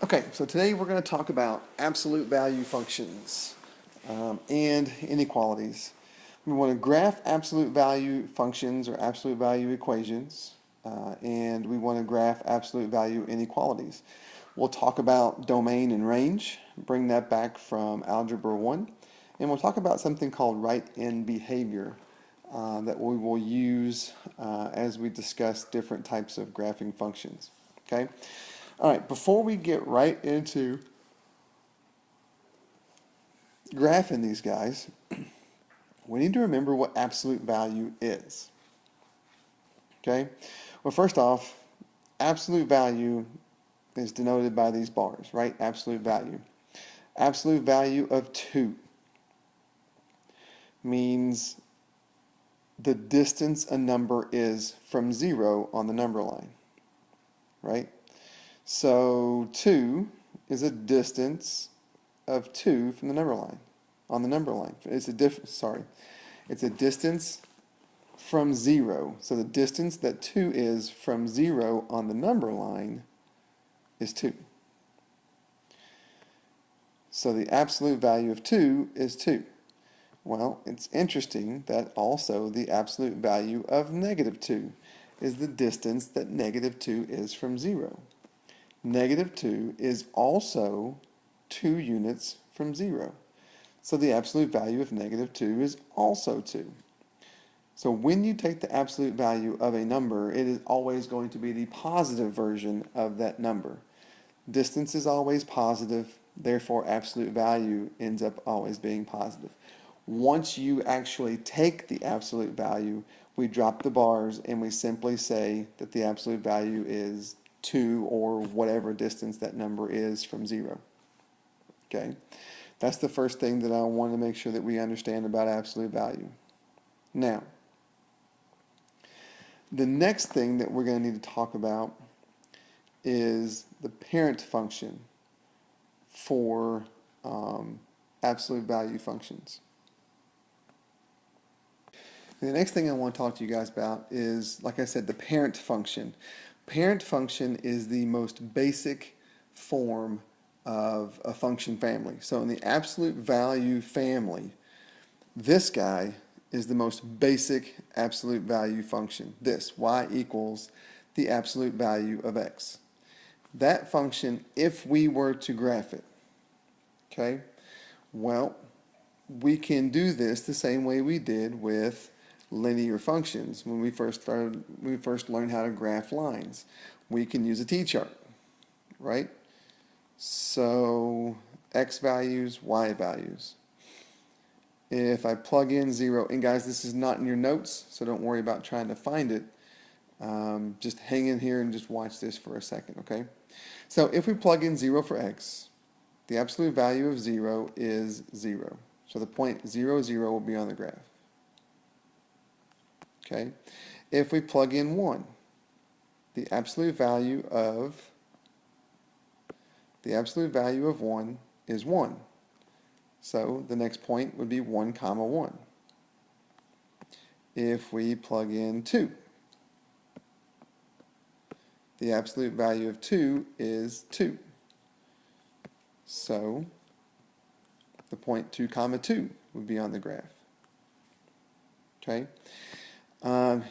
Okay, so today we're going to talk about absolute value functions and inequalities. We want to graph absolute value functions or absolute value equations, and we want to graph absolute value inequalities. We'll talk about domain and range, bring that back from Algebra 1, and we'll talk about something called right-in behavior that we will use as we discuss different types of graphing functions. Okay? All right, before we get right into graphing these guys, we need to remember what absolute value is. Okay? Well, first off, absolute value is denoted by these bars, right? Absolute value. Absolute value of 2 means the distance a number is from 0 on the number line, right? So 2 is a distance of 2 from the number line, on the number line. It's a distance from 0. So the distance that 2 is from 0 on the number line is 2. So the absolute value of 2 is 2. Well, it's interesting that also the absolute value of negative 2 is the distance that negative 2 is from 0. Negative 2 is also 2 units from 0. So the absolute value of negative 2 is also 2. So when you take the absolute value of a number, it is always going to be the positive version of that number. Distance is always positive, therefore absolute value ends up always being positive. Once you actually take the absolute value, we drop the bars and we simply say that the absolute value is 2 or whatever distance that number is from 0. Okay? That's the first thing that I want to make sure that we understand about absolute value. Now, the next thing that we're going to need to talk about is the parent function for absolute value functions. And the next thing I want to talk to you guys about is, like I said, the parent function. Parent function is the most basic form of a function family. So in the absolute value family, this guy is the most basic absolute value function. This, y equals the absolute value of x. That function, if we were to graph it, okay, well, we can do this the same way we did with linear functions when we first learned how to graph lines. We can use a t-chart, right? So x values, y values. If I plug in 0, and guys, this is not in your notes, so don't worry about trying to find it. Just hang in here and just watch this for a second, okay? So if we plug in 0 for x, the absolute value of 0 is 0. So the point 0, 0 will be on the graph. Okay? If we plug in 1, the absolute value of 1 is 1. So the next point would be 1 comma 1. If we plug in 2, the absolute value of 2 is 2. So the point 2 comma 2 would be on the graph. Okay?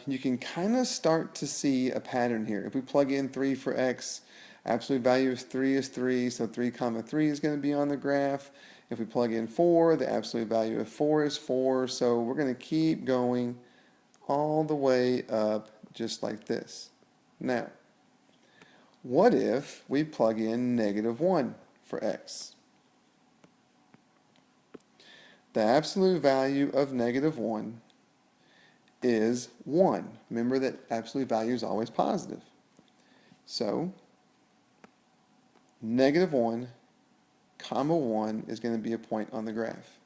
You can kind of start to see a pattern here. If we plug in 3 for x, absolute value of 3 is 3, so 3 comma 3 is going to be on the graph. If we plug in 4, the absolute value of 4 is 4, so we're going to keep going all the way up just like this. Now, what if we plug in negative 1 for x? The absolute value of negative 1 is 1. Remember that absolute value is always positive. So, negative 1 comma 1 is going to be a point on the graph.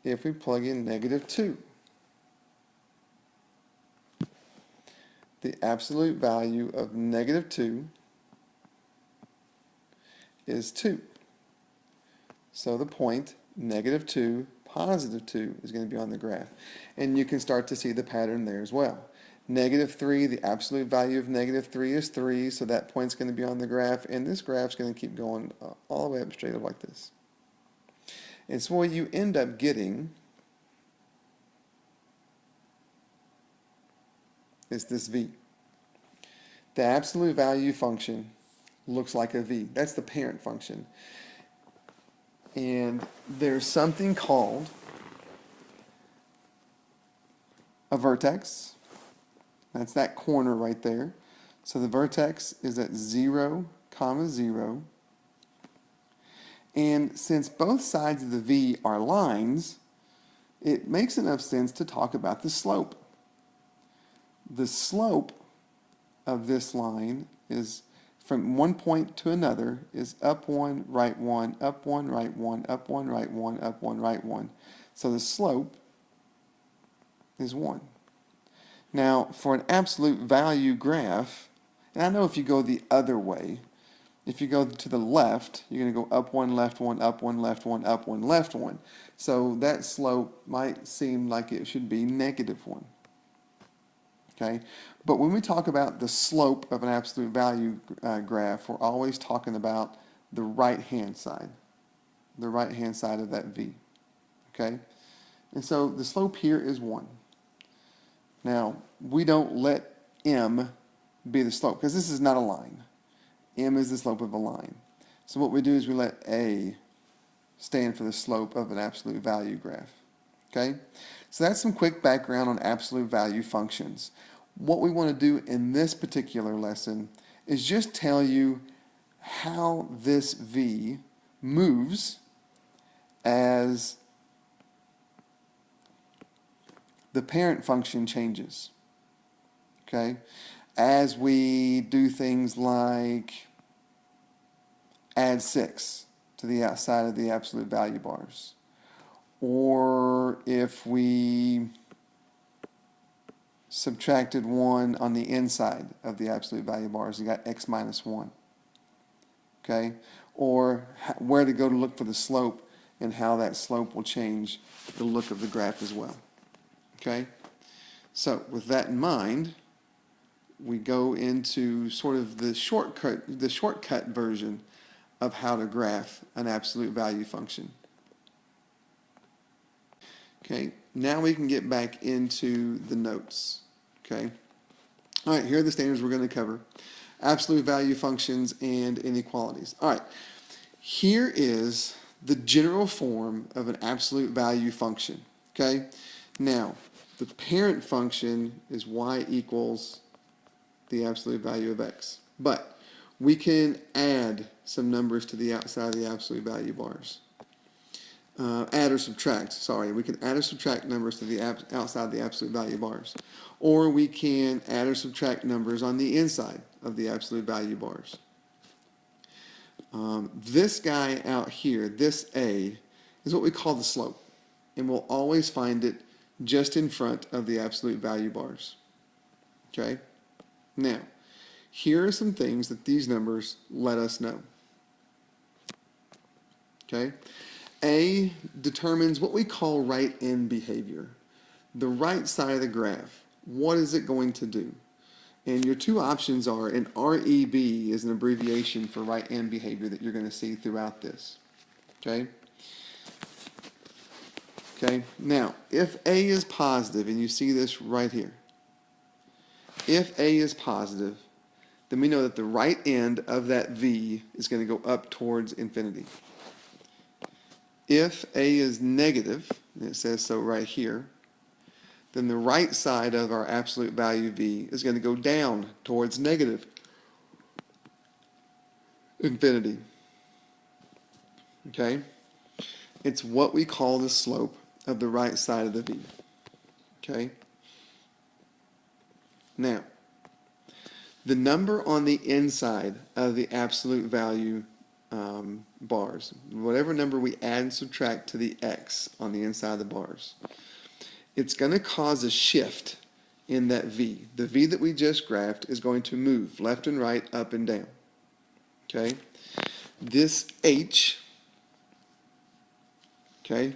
If we plug in negative 2, the absolute value of negative 2 is 2. So the point negative 2, positive 2 is going to be on the graph. And you can start to see the pattern there as well. Negative 3, the absolute value of negative 3 is 3, so that point's going to be on the graph, and this graph's going to keep going all the way up straight up like this. And so what you end up getting is this v. The absolute value function looks like a v. That's the parent function. And there's something called a vertex. That's that corner right there. So the vertex is at 0, 0. And since both sides of the v are lines, it makes enough sense to talk about the slope. The slope of this line is from one point to another is up 1, right 1, up 1, right 1, up 1, right 1, up 1, right 1. So the slope is 1. Now, for an absolute value graph, and I know if you go the other way, if you go to the left, you're going to go up 1, left 1, up 1, left 1, up 1, left 1. So that slope might seem like it should be negative 1. Okay? But when we talk about the slope of an absolute value graph, we're always talking about the right-hand side of that v. Okay? And so the slope here is 1. Now, we don't let m be the slope, because this is not a line. M is the slope of a line. So what we do is we let a stand for the slope of an absolute value graph. Okay? So that's some quick background on absolute value functions. What we want to do in this particular lesson is just tell you how this v moves as the parent function changes. Okay? As we do things like add 6 to the outside of the absolute value bars, or if we subtracted 1 on the inside of the absolute value bars, you got x minus 1. Okay? Or where to go to look for the slope and how that slope will change the look of the graph as well. Okay? So with that in mind, we go into sort of the shortcut version of how to graph an absolute value function. Okay, now we can get back into the notes. Okay, all right, here are the standards we're going to cover: absolute value functions and inequalities. All right, here is the general form of an absolute value function. Okay, now the parent function is y equals the absolute value of x. But we can add some numbers to the outside of the absolute value bars. Add or subtract, sorry. We can add or subtract numbers to the outside of the absolute value bars. Or we can add or subtract numbers on the inside of the absolute value bars. This guy out here, this a, is what we call the slope. And we'll always find it just in front of the absolute value bars. Okay? Now, here are some things that these numbers let us know. Okay? A determines what we call right-end behavior. The right side of the graph, what is it going to do? And your two options are, and REB is an abbreviation for right-end behavior that you're going to see throughout this. Okay? Okay? Now, if A is positive, and you see this right here, if A is positive, then we know that the right end of that V is going to go up towards infinity. If A is negative, and it says so right here, then the right side of our absolute value V is going to go down towards negative infinity. Okay? It's what we call the slope of the right side of the V. Okay? Now, the number on the inside of the absolute value bars, whatever number we add and subtract to the x on the inside of the bars, it's going to cause a shift in that v. The v that we just graphed is going to move left and right, up and down. Okay? This h, okay,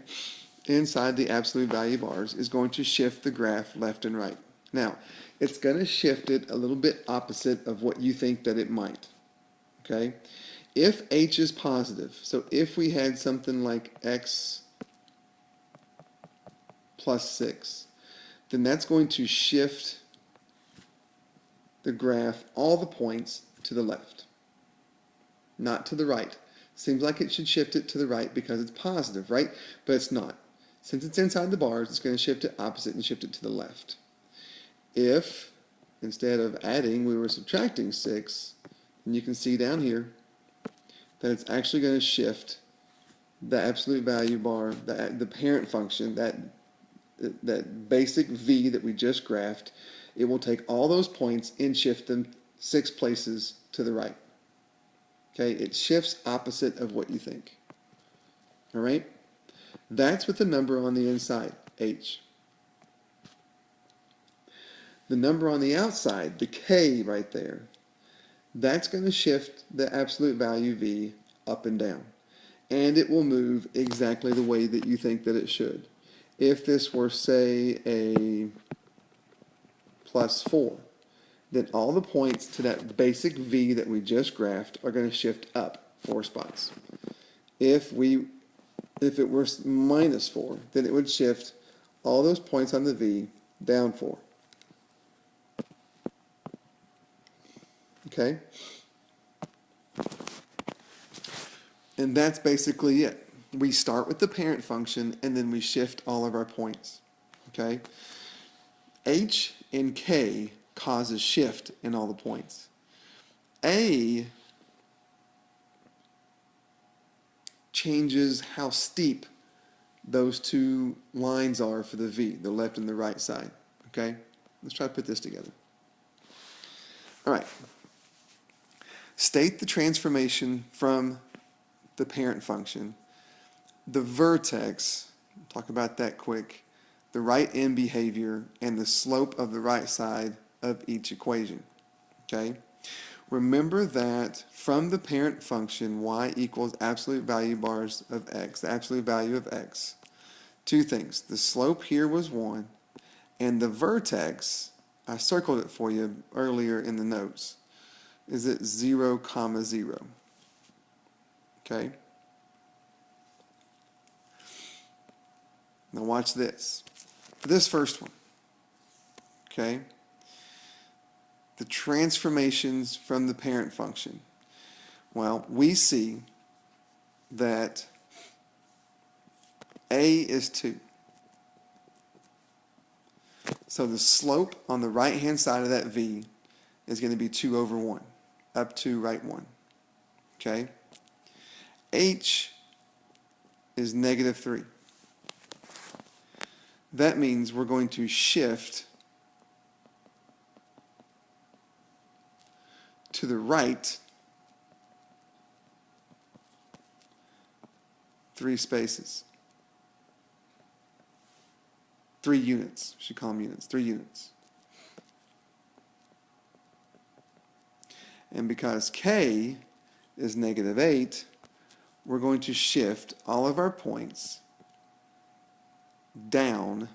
inside the absolute value bars is going to shift the graph left and right. Now, it's going to shift it a little bit opposite of what you think that it might. Okay? If h is positive, so if we had something like x plus 6, then that's going to shift the graph, all the points, to the left, not to the right. Seems like it should shift it to the right because it's positive, right? But it's not. Since it's inside the bars, it's going to shift it opposite and shift it to the left. If, instead of adding, we were subtracting 6, then you can see down here that it's actually going to shift the absolute value bar, the parent function, that basic v that we just graphed. It will take all those points and shift them 6 places to the right. Okay, it shifts opposite of what you think. All right? That's with the number on the inside, h. The number on the outside, the k right there, that's going to shift the absolute value v up and down. And it will move exactly the way that you think that it should. If this were, say, a plus 4, then all the points to that basic v that we just graphed are going to shift up 4 spots. If it were minus 4, then it would shift all those points on the v down 4. Okay? And that's basically it. We start with the parent function and then we shift all of our points. Okay? H and K causes shift in all the points. A changes how steep those two lines are for the V, the left and the right side. Okay? Let's try to put this together. All right. State the transformation from the parent function. The vertex, talk about that quick, the right end behavior, and the slope of the right side of each equation. Okay? Remember that from the parent function, y equals absolute value bars of x, the absolute value of x. Two things. The slope here was 1, and the vertex, I circled it for you earlier in the notes, is at 0, 0. Okay? Now watch this. For this first one, okay, the transformations from the parent function. Well, we see that a is 2. So the slope on the right-hand side of that v is going to be 2 over 1, up 2, right 1. Okay? H is negative 3. That means we're going to shift to the right 3 spaces. 3 units. We should call them units. 3 units. And because k is negative 8, we're going to shift all of our points down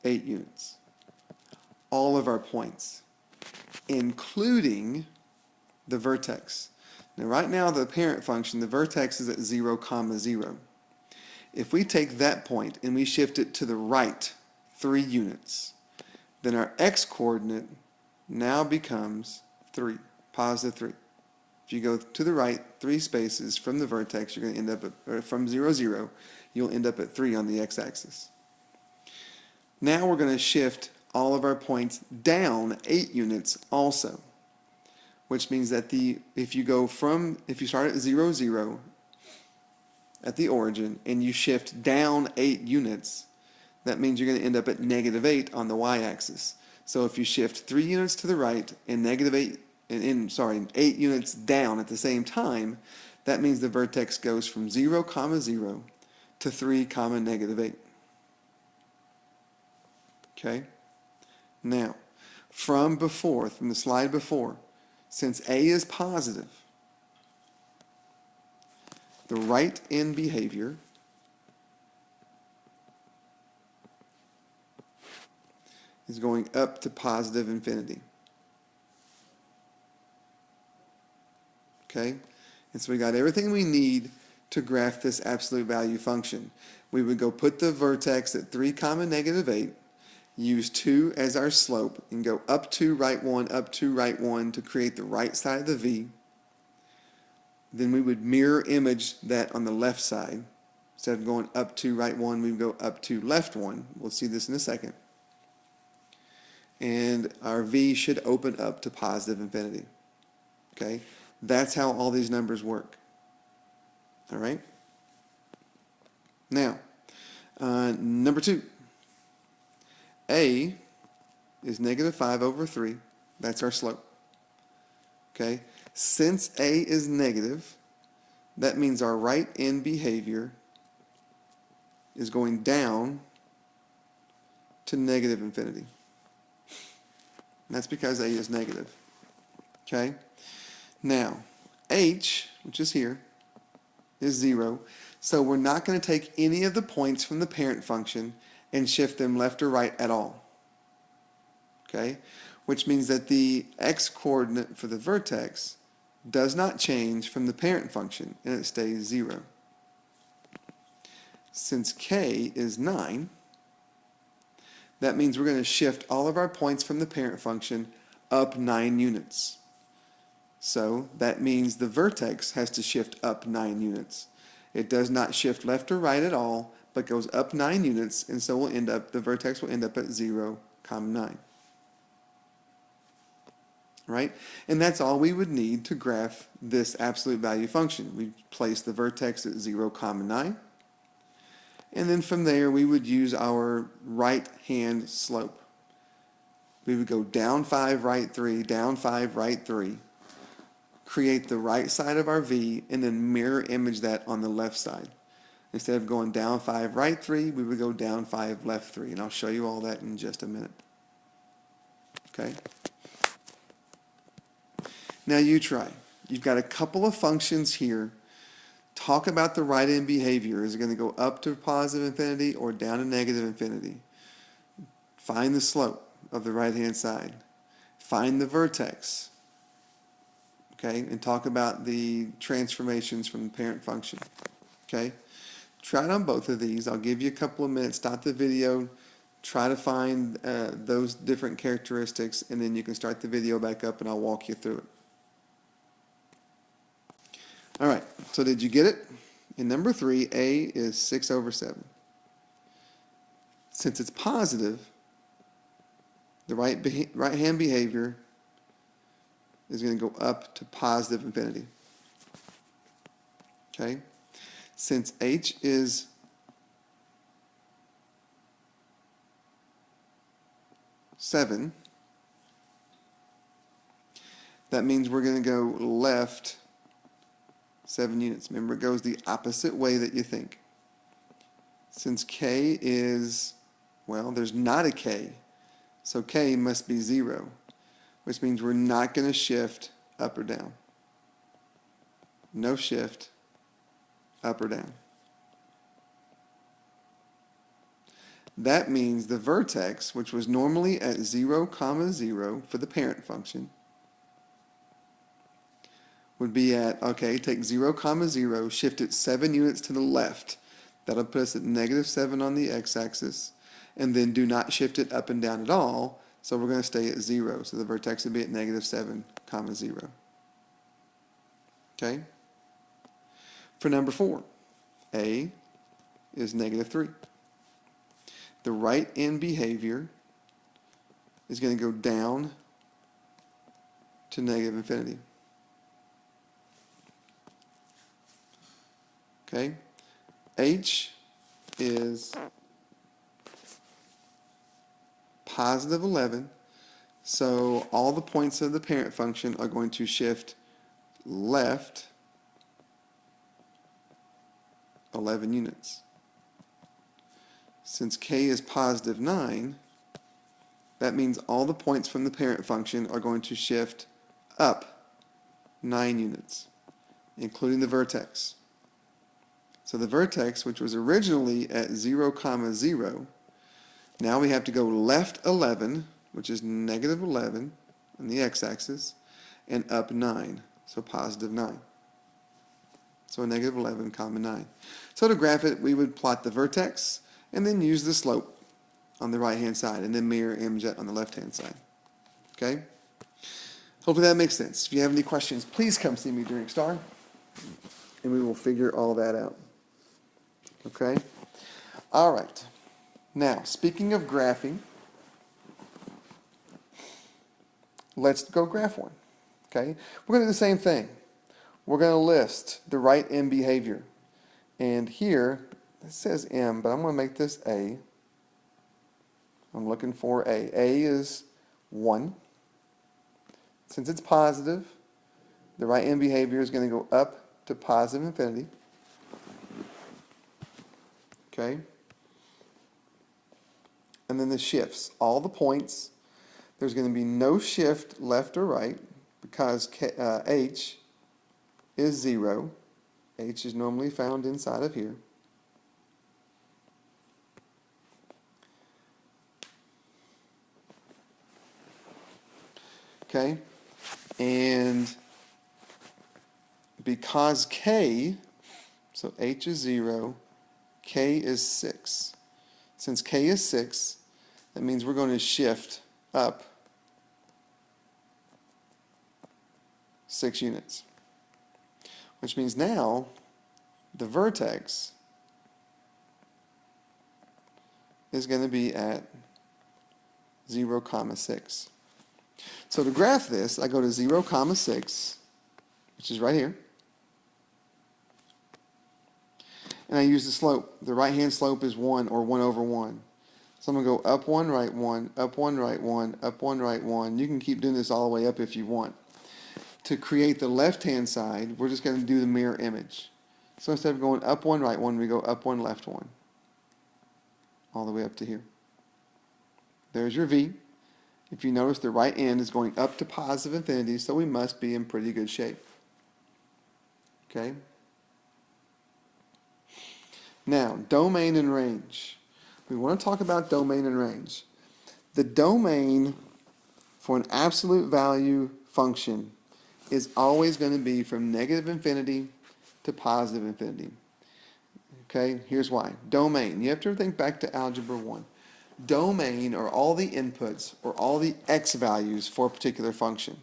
8 units. All of our points, including the vertex. Now right now the parent function, the vertex is at 0, 0. If we take that point and we shift it to the right 3 units, then our x-coordinate now becomes 3, positive 3. If you go to the right 3 spaces from the vertex, you're going to end up at, or from 0, 0, you'll end up at 3 on the x-axis. Now we're going to shift all of our points down 8 units also, which means that if you start at 0, 0 at the origin and you shift down 8 units, that means you're going to end up at negative 8 on the y-axis. So if you shift 3 units to the right and negative 8 8 units down at the same time, that means the vertex goes from 0, 0 to 3, negative 8. Okay? Now, from the slide before, since A is positive, the right end behavior is going up to positive infinity. Okay? And so we got everything we need to graph this absolute value function. We would go put the vertex at 3 comma negative 8, use 2 as our slope, and go up 2, right 1, up 2, right 1 to create the right side of the v. Then we would mirror image that on the left side. Instead of going up 2, right 1, we would go up 2, left 1. We'll see this in a second. And our v should open up to positive infinity. Okay? That's how all these numbers work. All right? Now, number 2. A is negative 5 over 3. That's our slope. Okay? Since A is negative, that means our right end behavior is going down to negative infinity. And that's because A is negative. Okay? Now, H, which is here, is 0. So we're not going to take any of the points from the parent function and shift them left or right at all. Okay? Which means that the x-coordinate for the vertex does not change from the parent function, and it stays 0. Since k is 9, that means we're going to shift all of our points from the parent function up 9 units. So that means the vertex has to shift up 9 units. It does not shift left or right at all, but goes up 9 units, and so the vertex will end up at 0, 9. Right? And that's all we would need to graph this absolute value function. We place the vertex at 0, 9. And then from there, we would use our right-hand slope. We would go down 5, right 3, down 5, right 3. Create the right side of our V, and then mirror image that on the left side. Instead of going down 5, right 3, we would go down 5, left 3. And I'll show you all that in just a minute. Okay? Now you try. You've got a couple of functions here. Talk about the right-hand behavior. Is it going to go up to positive infinity or down to negative infinity? Find the slope of the right-hand side. Find the vertex. Okay? And talk about the transformations from the parent function. Okay? Try it on both of these. I'll give you a couple of minutes. Stop the video. Try to find those different characteristics, and then you can start the video back up, and I'll walk you through it. All right, so did you get it? In number 3, A is 6 over 7. Since it's positive, the right-hand behavior is going to go up to positive infinity. Okay? Since H is seven, that means we're going to go left 7 units. Remember, it goes the opposite way that you think. Since k is, well, there's not a k, so k must be 0, which means we're not going to shift up or down. No shift up or down. That means the vertex, which was normally at 0, 0 for the parent function, would be at, okay, take 0, 0, shift it 7 units to the left. That'll put us at -7 on the x-axis. And then do not shift it up and down at all, so we're going to stay at 0. So the vertex would be at -7, 0. Okay? For number 4, A is -3. The right end behavior is going to go down to negative infinity. Okay? H is positive 11, so all the points of the parent function are going to shift left 11 units. Since k is positive 9, that means all the points from the parent function are going to shift up 9 units, including the vertex. So the vertex, which was originally at 0, 0, Now we have to go left 11, which is negative 11 on the x-axis, and up 9, so positive 9. So a negative 11, comma 9. So to graph it, we would plot the vertex and then use the slope on the right-hand side and then mirror image it on the left-hand side. Okay? Hopefully that makes sense. If you have any questions, please come see me during STAR, and we will figure all that out. Okay? All right. Now, speaking of graphing, let's go graph one. Okay? We're going to do the same thing. We're going to list the right M behavior. And here, it says M, but I'm going to make this A. I'm looking for A. A is 1. Since it's positive, the right M behavior is going to go up to positive infinity. Okay? And then the shifts. All the points, there's going to be no shift left or right because H is 0. H is normally found inside of here. Okay? And because K, so H is 0, K is 6. Since K is 6, that means we're going to shift up 6 units. Which means now the vertex is going to be at 0, 6. So to graph this, I go to 0, 6, which is right here. And I use the slope. The right-hand slope is 1, or 1 over 1. So I'm going to go up 1, right 1, up 1, right 1, up 1, right 1. You can keep doing this all the way up if you want. To create the left-hand side, we're just going to do the mirror image. So instead of going up 1, right 1, we go up 1, left 1. All the way up to here. There's your V. If you notice, the right end is going up to positive infinity, so we must be in pretty good shape. Okay? Now, domain and range. We want to talk about domain and range. The domain for an absolute value function is always going to be from negative infinity to positive infinity. Okay, here's why. Domain. You have to think back to Algebra 1. Domain are all the inputs or all the x values for a particular function.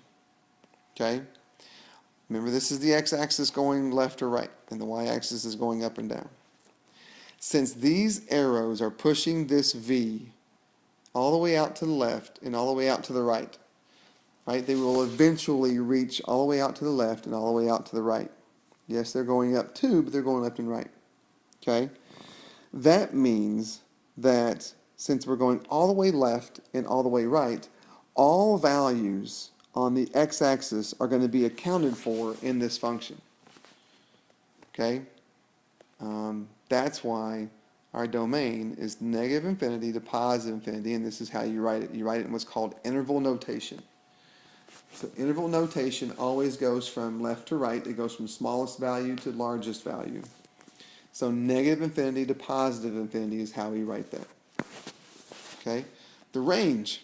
Okay? Remember, this is the x-axis going left or right, and the y-axis is going up and down. Since these arrows are pushing this V all the way out to the left and all the way out to the right, they will eventually reach all the way out to the left and all the way out to the right. Yes, they're going up too, but they're going left and right. Okay? That means that since we're going all the way left and all the way right, all values on the x-axis are going to be accounted for in this function. Okay? That's why our domain is negative infinity to positive infinity, and this is how you write it. You write it in what's called interval notation. So interval notation always goes from left to right. It goes from smallest value to largest value. So negative infinity to positive infinity is how we write that. Okay? The range.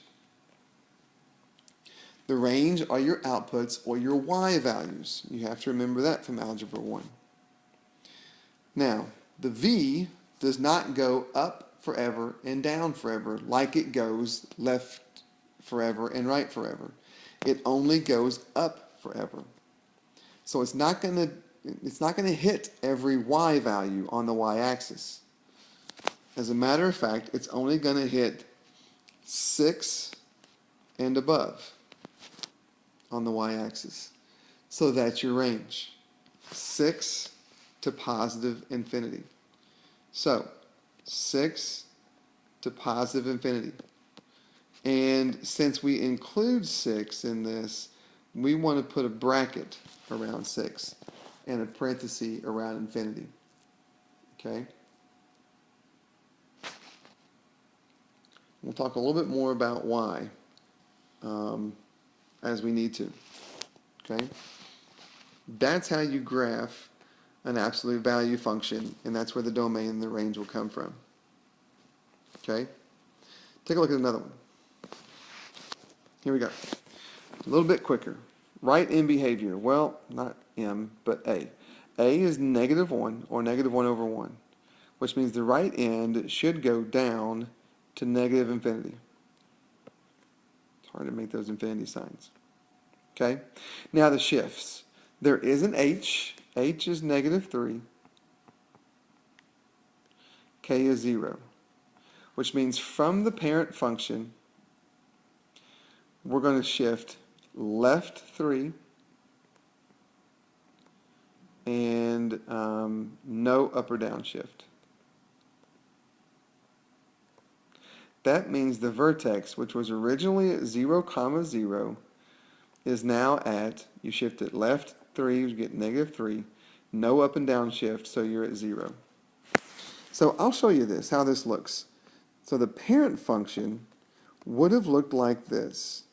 The range are your outputs or your y values. You have to remember that from Algebra 1. Now, the V does not go up forever and down forever like it goes left forever and right forever. It only goes up forever. So it's not going to hit every y value on the y-axis. As a matter of fact, it's only going to hit 6 and above on the y-axis. So that's your range. 6 to positive infinity. So 6 to positive infinity. And since we include 6 in this, we want to put a bracket around 6 and a parenthesis around infinity. Okay? We'll talk a little bit more about why as we need to. Okay? That's how you graph an absolute value function, and that's where the domain and the range will come from. Okay? Take a look at another one. Here we go. A little bit quicker. Right in behavior. Well, not M, but A. A is -1 or -1/1, which means the right end should go down to negative infinity. It's hard to make those infinity signs. Okay? Now the shifts. There is an H. H is -3. K is 0, which means from the parent function, we're going to shift left 3 and no up or down shift. That means the vertex, which was originally at 0, 0, is now at, you shift it left 3, you get -3, no up and down shift, so you're at 0. So I'll show you this, how this looks. So the parent function would have looked like this.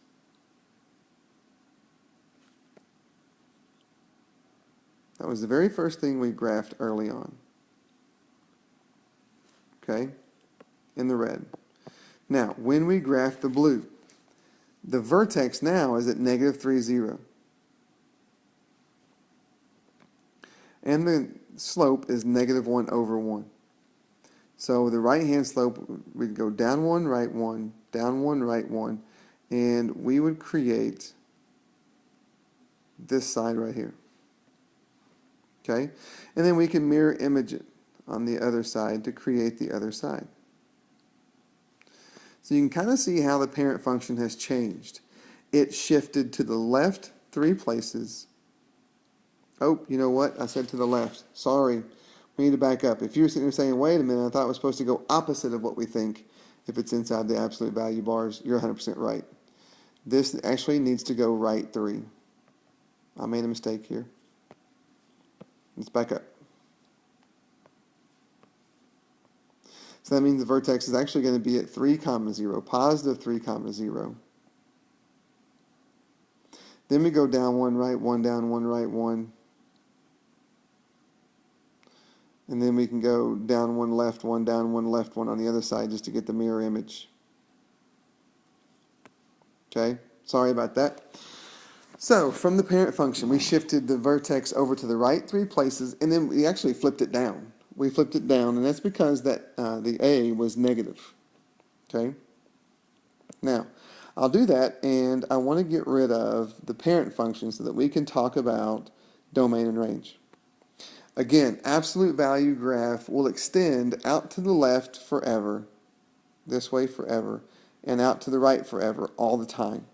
That was the very first thing we graphed early on. Okay? In the red. Now, when we graph the blue, the vertex now is at -3, 0. And the slope is -1/1. So the right-hand slope, we'd go down 1, right 1, down 1, right 1, and we would create this side right here. Okay? And then we can mirror image it on the other side to create the other side. So you can kind of see how the parent function has changed. It shifted to the left 3 places. Oh, you know what? I said to the left. Sorry. We need to back up. If you're sitting there saying, wait a minute, I thought it was supposed to go opposite of what we think if it's inside the absolute value bars, you're 100% right. This actually needs to go right 3. I made a mistake here. Let's back up. So that means the vertex is actually going to be at 3, 0, positive 3, 0. Then we go down 1, right 1, down 1, right 1. And then we can go down 1, left 1, down 1, left 1 on the other side just to get the mirror image. Okay? Sorry about that. So, from the parent function, we shifted the vertex over to the right 3 places, and then we actually flipped it down. We flipped it down, and that's because that the A was negative. Okay? Now, I'll do that, and I want to get rid of the parent function so that we can talk about domain and range. Again, absolute value graph will extend out to the left forever, this way forever, and out to the right forever all the time.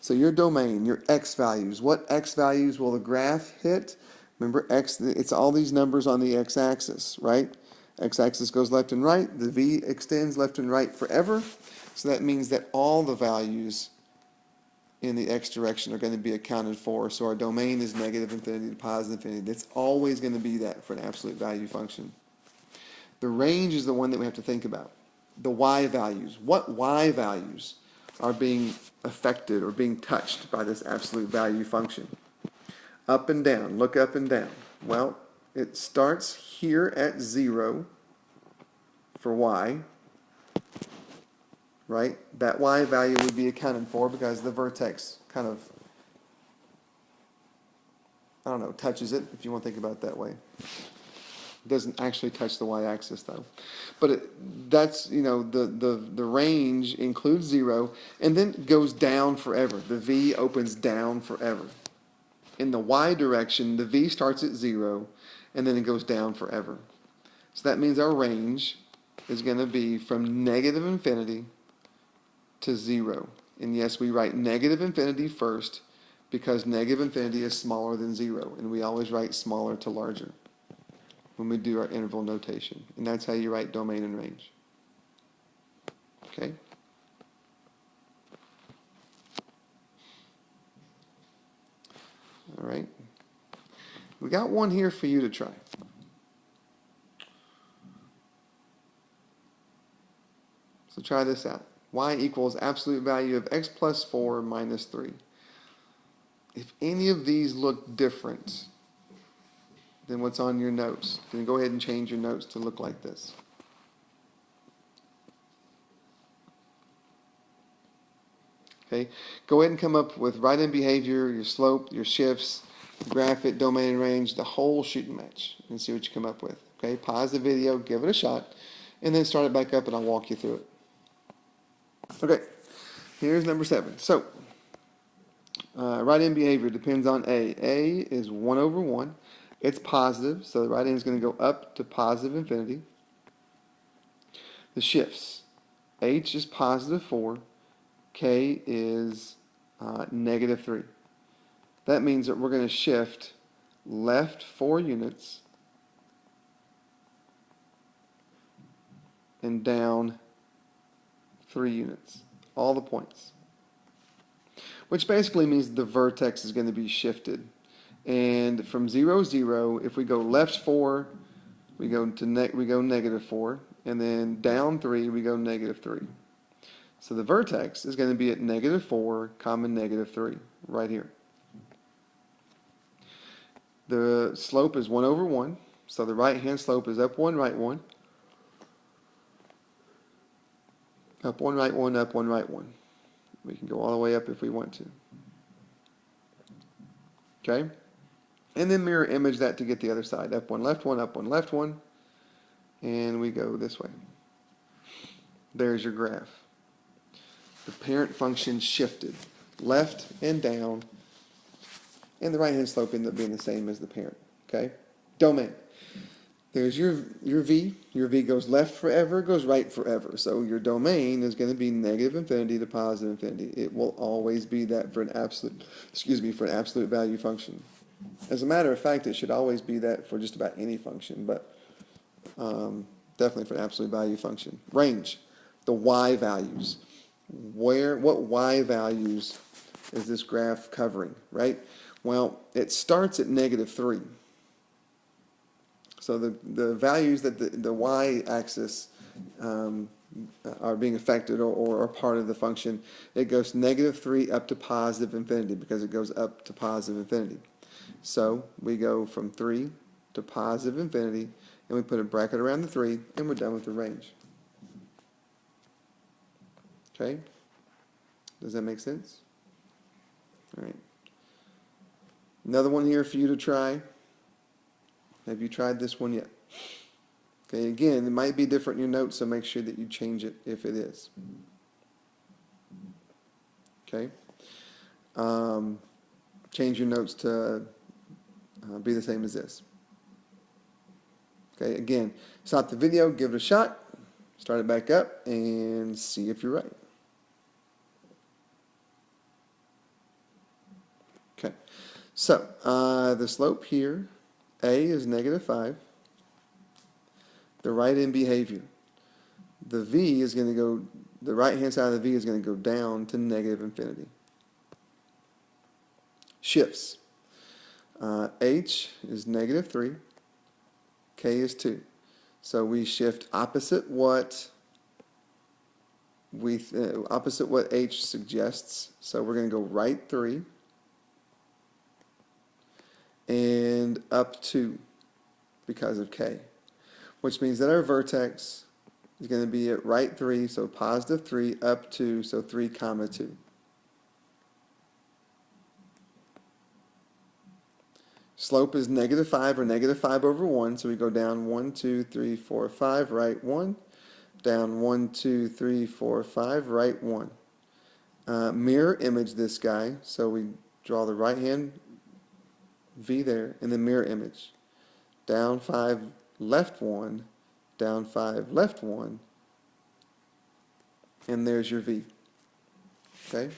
So your domain, your x values, what x values will the graph hit? Remember, x, it's all these numbers on the x-axis, right? X-axis goes left and right. The v extends left and right forever. So that means that all the values in the x direction are going to be accounted for. So our domain is negative infinity to positive infinity. It's always going to be that for an absolute value function. The range is the one that we have to think about. The y values. What y values are being affected or being touched by this absolute value function? Up and down. Look up and down. Well, it starts here at 0 for y. Right? That y value would be accounted for because the vertex kind of, I don't know, touches it, if you want to think about it that way. It doesn't actually touch the y-axis, though. But that's, you know, the range includes 0 and then goes down forever. The v opens down forever. In the y direction, the v starts at 0 and then it goes down forever. So that means our range is going to be from negative infinity to 0. And yes, we write negative infinity first because negative infinity is smaller than 0. And we always write smaller to larger when we do our interval notation. And that's how you write domain and range. Okay? All right. We got one here for you to try. So try this out. Y equals absolute value of x plus 4 minus 3. If any of these look different than what's on your notes, then go ahead and change your notes to look like this. Okay, go ahead and come up with right-hand behavior, your slope, your shifts, graph it, domain and range, the whole shooting match, and see what you come up with. Okay, pause the video, give it a shot, and then start it back up, and I'll walk you through it. Okay, here's number 7. So, right-hand behavior depends on A. A is 1 over 1. It's positive, so the right-hand is going to go up to positive infinity. The shifts. H is positive 4. K is negative 3. That means that we're going to shift left 4 units and down 3 units, all the points. Which basically means the vertex is going to be shifted. And from 0, 0, if we go left 4, we go negative 4, and then down 3, we go negative 3. So the vertex is going to be at negative 4, comma negative 3, right here. The slope is 1 over 1, so the right-hand slope is up 1, right 1. Up 1, right 1, up 1, right 1. We can go all the way up if we want to. Okay? And then mirror image that to get the other side. Up 1, left 1, up 1, left 1. And we go this way. There's your graph. The parent function shifted left and down, and the right-hand slope ended up being the same as the parent. Okay? Domain. There's your v. Your v goes left forever, goes right forever. So your domain is going to be negative infinity to positive infinity. It will always be that for an absolute value function. As a matter of fact, it should always be that for just about any function, but definitely for an absolute value function. Range, the y values. What y values is this graph covering, right? Well, it starts at negative 3. So the values that the y-axis are being affected or are part of the function, it goes negative 3 up to positive infinity because it goes up to positive infinity. So we go from 3 to positive infinity, and we put a bracket around the 3, and we're done with the range. Okay? Does that make sense? All right. Another one here for you to try. Have you tried this one yet? Okay, again, it might be different in your notes, so make sure that you change it if it is. Okay? Change your notes to be the same as this. Okay, again, stop the video, give it a shot, start it back up, and see if you're right. Okay, so the slope here, A is negative 5. The right-hand behavior, the V is going to go, the right-hand side of the V is going to go down to negative infinity. Shifts. H is negative 3. K is 2. So we shift opposite what H suggests. So we're going to go right 3 and up 2 because of K, which means that our vertex is going to be at right 3, so positive 3, up 2, so 3 comma 2. Slope is negative 5 or negative 5 over 1, so we go down 1, 2, 3, 4, 5, right 1, down 1, 2, 3, 4, 5, right 1. Mirror image this guy, so we draw the right hand V there, and then mirror image. Down 5, left 1, down 5, left 1, and there's your V. Okay?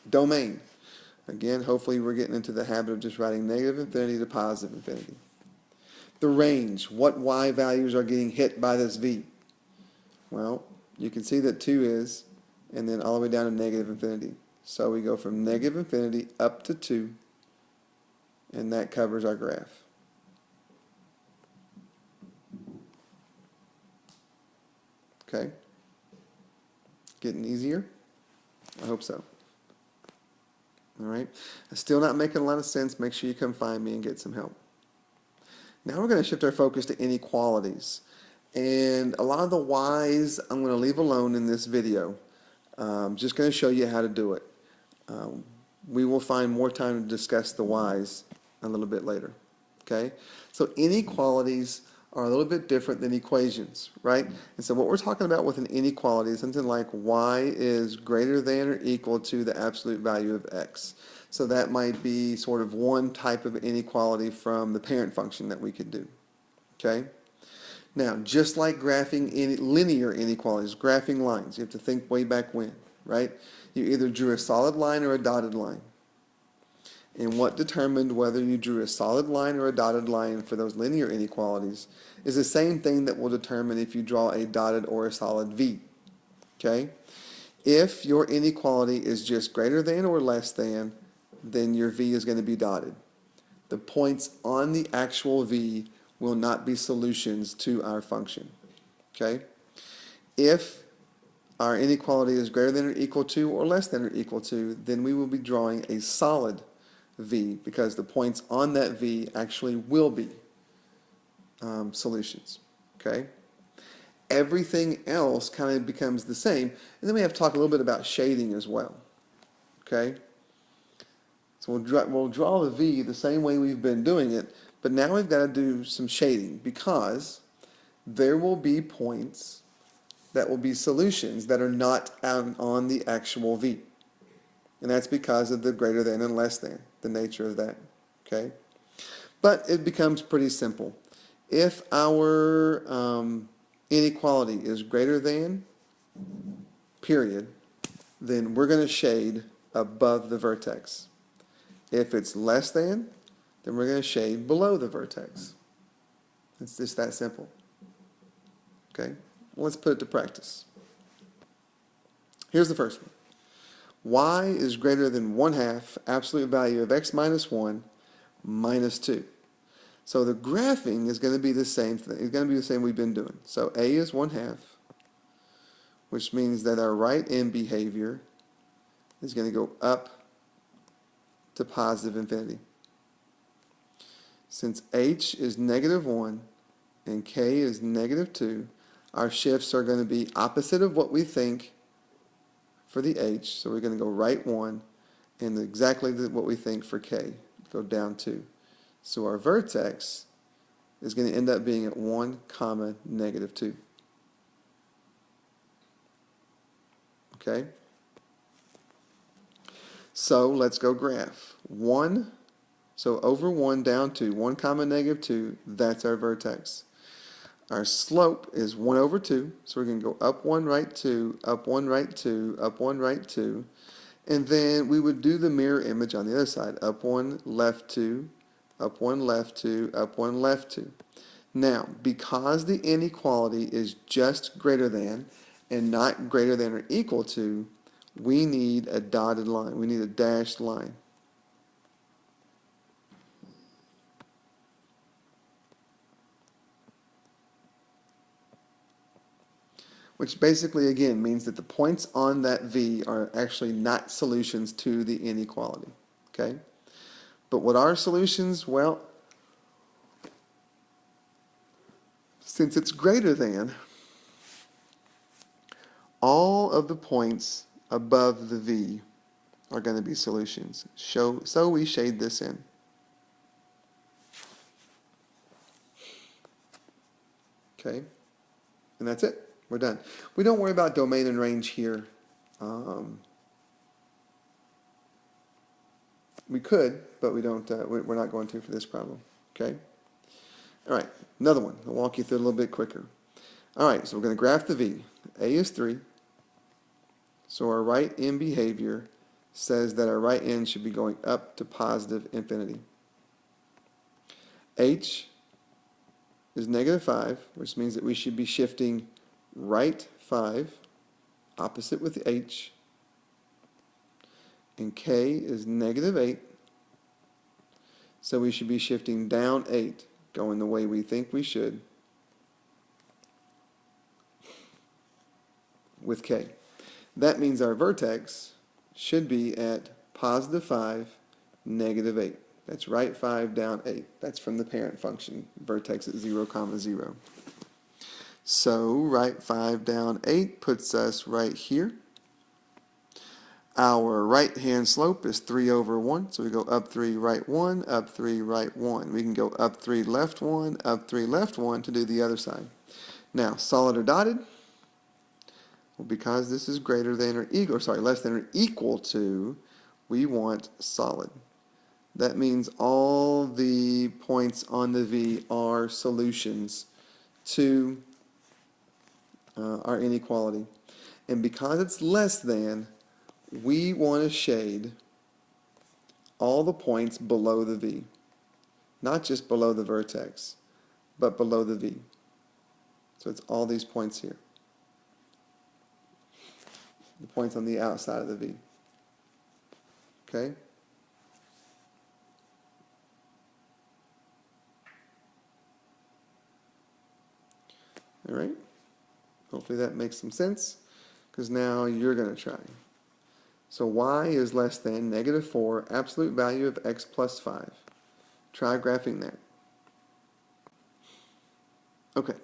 Domain. Again, hopefully we're getting into the habit of just writing negative infinity to positive infinity. The range. What y values are getting hit by this V? Well, you can see that 2 is, and then all the way down to negative infinity. So we go from negative infinity up to 2, and that covers our graph. Okay? Getting easier? I hope so. All right? Still not making a lot of sense. Make sure you come find me and get some help. Now we're going to shift our focus to inequalities. And a lot of the y's I'm going to leave alone in this video. Just going to show you how to do it. Um, we will find more time to discuss the whys a little bit later. Okay? So inequalities are a little bit different than equations, right? And so what we're talking about with an inequality is something like y is greater than or equal to the absolute value of x. So that might be sort of one type of inequality from the parent function that we could do. Okay? Now, just like graphing linear inequalities, graphing lines, you have to think way back when, right? You either drew a solid line or a dotted line. And what determined whether you drew a solid line or a dotted line for those linear inequalities is the same thing that will determine if you draw a dotted or a solid V. Okay? If your inequality is just greater than or less than, then your V is going to be dotted. The points on the actual V will not be solutions to our function. Okay? If our inequality is greater than or equal to or less than or equal to, then we will be drawing a solid V because the points on that V actually will be solutions. Okay? Everything else kind of becomes the same. And then we have to talk a little bit about shading as well. Okay? So we'll draw the V the same way we've been doing it, but now we've got to do some shading because there will be points that will be solutions that are not on the actual V. And that's because of the greater than and less than, the nature of that. Okay? But it becomes pretty simple. If our inequality is greater than, period, then we're going to shade above the vertex. If it's less than, then we're going to shade below the vertex. It's just that simple. Okay? Well, let's put it to practice. Here's the first one. Y is greater than 1/2 absolute value of x minus 1 minus 2. So the graphing is going to be the same thing. It's going to be the same we've been doing. So A is 1/2, which means that our right end behavior is going to go up to positive infinity. Since h is negative 1 and k is negative 2, our shifts are going to be opposite of what we think for the h. So we're going to go right 1 and exactly what we think for k. Go down 2. So our vertex is going to end up being at 1 comma negative 2. Okay? So let's go graph. 1, so over 1 down 2, 1 comma negative 2, that's our vertex. Our slope is 1 over 2, so we're going to go up 1, right 2, up 1, right 2, up 1, right 2. And then we would do the mirror image on the other side. Up 1, left 2, up 1, left 2, up 1, left 2. Now, because the inequality is just greater than and not greater than or equal to, we need a dotted line. We need a dashed line. Which basically, again, means that the points on that V are actually not solutions to the inequality. Okay? But what are solutions? Well, since it's greater than, all of the points above the V are going to be solutions. So we shade this in. Okay? And that's it. We're done. We don't worry about domain and range here. We could, but we don't. We're not going to for this problem. Okay. All right. Another one. I'll walk you through it a little bit quicker. All right. So we're going to graph the V. A is 3. So our right end behavior says that our right end should be going up to positive infinity. H is negative 5, which means that we should be shifting right 5, opposite with the h, and k is negative 8, so we should be shifting down 8, going the way we think we should with k. That means our vertex should be at positive 5, negative 8. That's right 5, down 8. That's from the parent function, vertex at 0, 0. So right 5 down 8 puts us right here. Our right-hand slope is 3 over 1, so we go up 3, right 1, up 3, right 1. We can go up 3, left 1, up 3, left 1 to do the other side. Now, solid or dotted? Well, because this is greater than or equal, or sorry, less than or equal to, we want solid. That means all the points on the V are solutions to our inequality. And because it's less than, we want to shade all the points below the V. Not just below the vertex, but below the V. So it's all these points here. The points on the outside of the V. Okay? All right? Hopefully that makes some sense, because now you're going to try. So y is less than -4, absolute value of x plus 5. Try graphing that. Okay.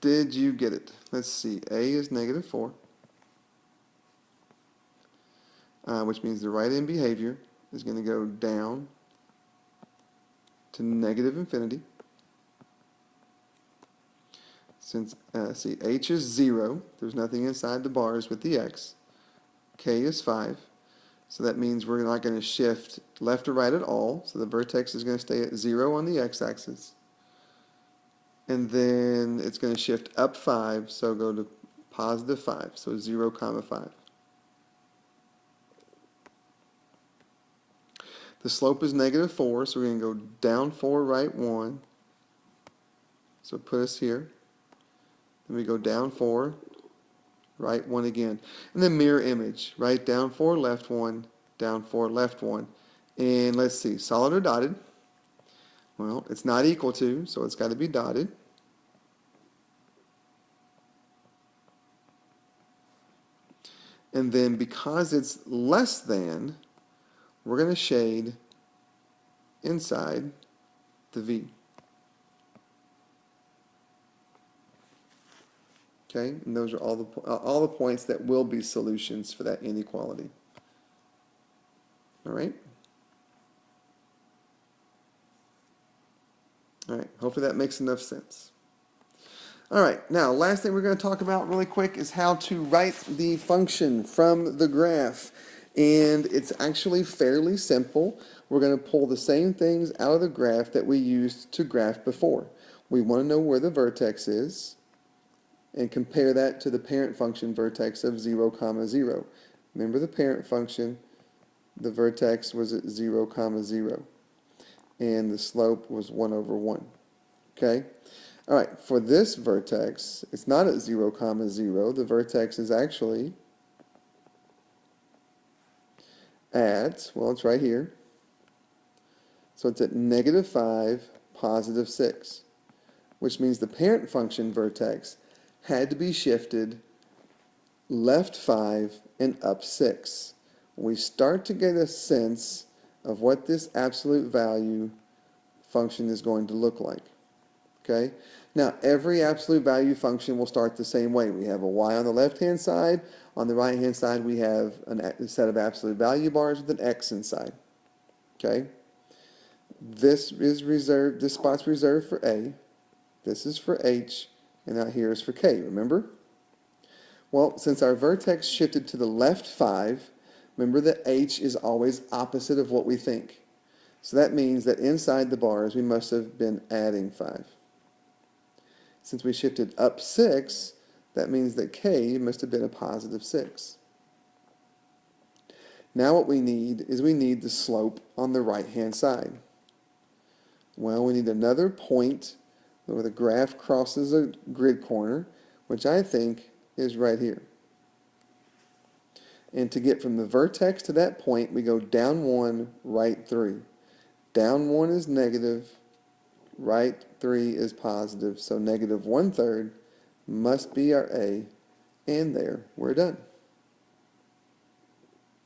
Did you get it? Let's see. A is -4, which means the right-hand behavior is going to go down to negative infinity. Since, see, h is 0, there's nothing inside the bars with the x. K is 5. So that means we're not going to shift left or right at all. So the vertex is going to stay at 0 on the x-axis. And then it's going to shift up 5, so go to positive 5, so 0, 5. The slope is -4, so we're going to go down 4, right 1. So put us here. Then we go down 4, right 1 again. And then mirror image, right? Down 4, left 1, down 4, left 1. And let's see, solid or dotted? Well, it's not equal to, so it's got to be dotted. And then because it's less than, we're going to shade inside the V. Okay, and those are all the points that will be solutions for that inequality. All right? All right, hopefully that makes enough sense. All right, now last thing we're going to talk about really quick is how to write the function from the graph. And it's actually fairly simple. We're going to pull the same things out of the graph that we used to graph before. We want to know where the vertex is and compare that to the parent function vertex of 0, 0. Remember the parent function, the vertex was at 0, 0. And the slope was 1 over 1. Okay? All right, for this vertex, it's not at 0, 0. The vertex is actually at, well, it's right here. So it's at -5, positive 6, which means the parent function vertex had to be shifted left 5 and up 6. We start to get a sense of what this absolute value function is going to look like. Okay? Now, every absolute value function will start the same way. We have a y on the left-hand side. On the right-hand side, we have a set of absolute value bars with an x inside. Okay? This spot's reserved for A. This is for H. And out here is for K, remember? Well, since our vertex shifted to the left 5, remember that H is always opposite of what we think. So that means that inside the bars, we must have been adding 5. Since we shifted up 6, that means that K must have been a positive 6. Now what we need is we need the slope on the right-hand side. Well, we need another point where the graph crosses a grid corner, which I think is right here. And to get from the vertex to that point, we go down 1, right 3. Down 1 is negative, right 3 is positive, so -1/3 must be our A, and there, we're done.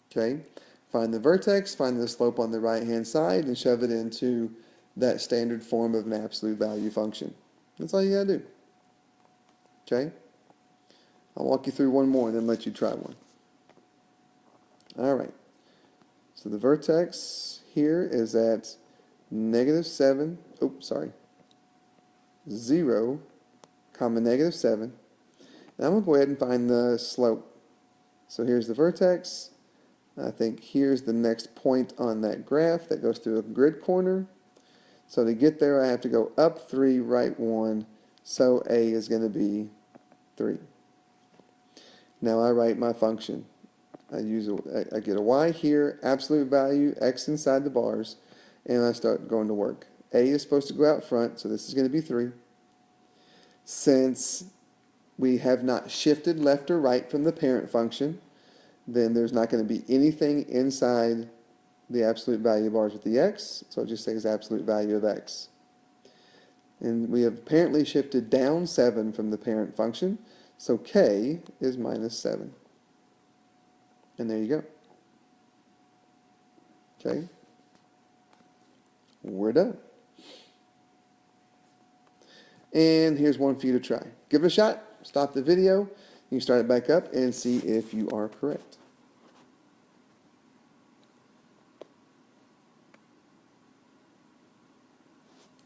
Okay, find the vertex, find the slope on the right-hand side, and shove it into that standard form of an absolute value function. That's all you gotta do. Okay? I'll walk you through one more and then let you try one. All right. So the vertex here is at -7, 0, comma -7. Now I'm going to go ahead and find the slope. So here's the vertex. I think here's the next point on that graph that goes through a grid corner. So to get there, I have to go up 3, right 1. So A is going to be 3. Now I write my function. I get a y here, absolute value, x inside the bars, and I start going to work. A is supposed to go out front, so this is going to be 3. Since we have not shifted left or right from the parent function, then there's not going to be anything inside the absolute value bars with the x, so it just says absolute value of x. And we have apparently shifted down 7 from the parent function, so k is -7. And there you go. Okay, we're done. And here's one for you to try. Give it a shot. Stop the video. You can start it back up and see if you are correct.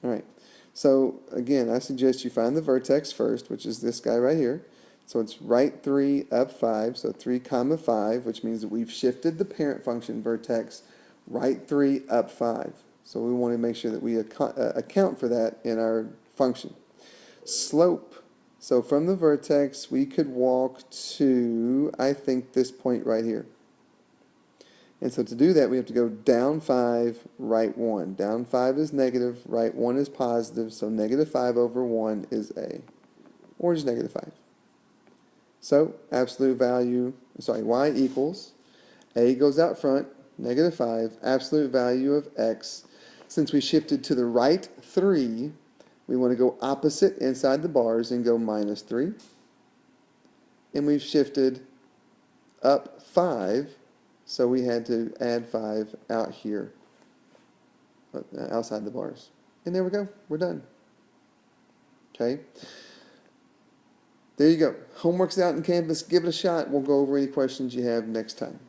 All right. So again, I suggest you find the vertex first, which is this guy right here. So it's right 3, up 5, so 3 comma 5, which means that we've shifted the parent function vertex right 3, up 5. So we want to make sure that we account for that in our function. Slope. So from the vertex, we could walk to, I think, this point right here. And so to do that, we have to go down 5, right 1. Down 5 is negative, right 1 is positive, so -5 over 1 is A, or just -5. So absolute value, y equals, A goes out front, -5, absolute value of x. Since we shifted to the right 3, we want to go opposite inside the bars and go -3. And we've shifted up 5, so we had to add 5 out here, outside the bars. And there we go, we're done. Okay. There you go. Homework's out in Canvas. Give it a shot. We'll go over any questions you have next time.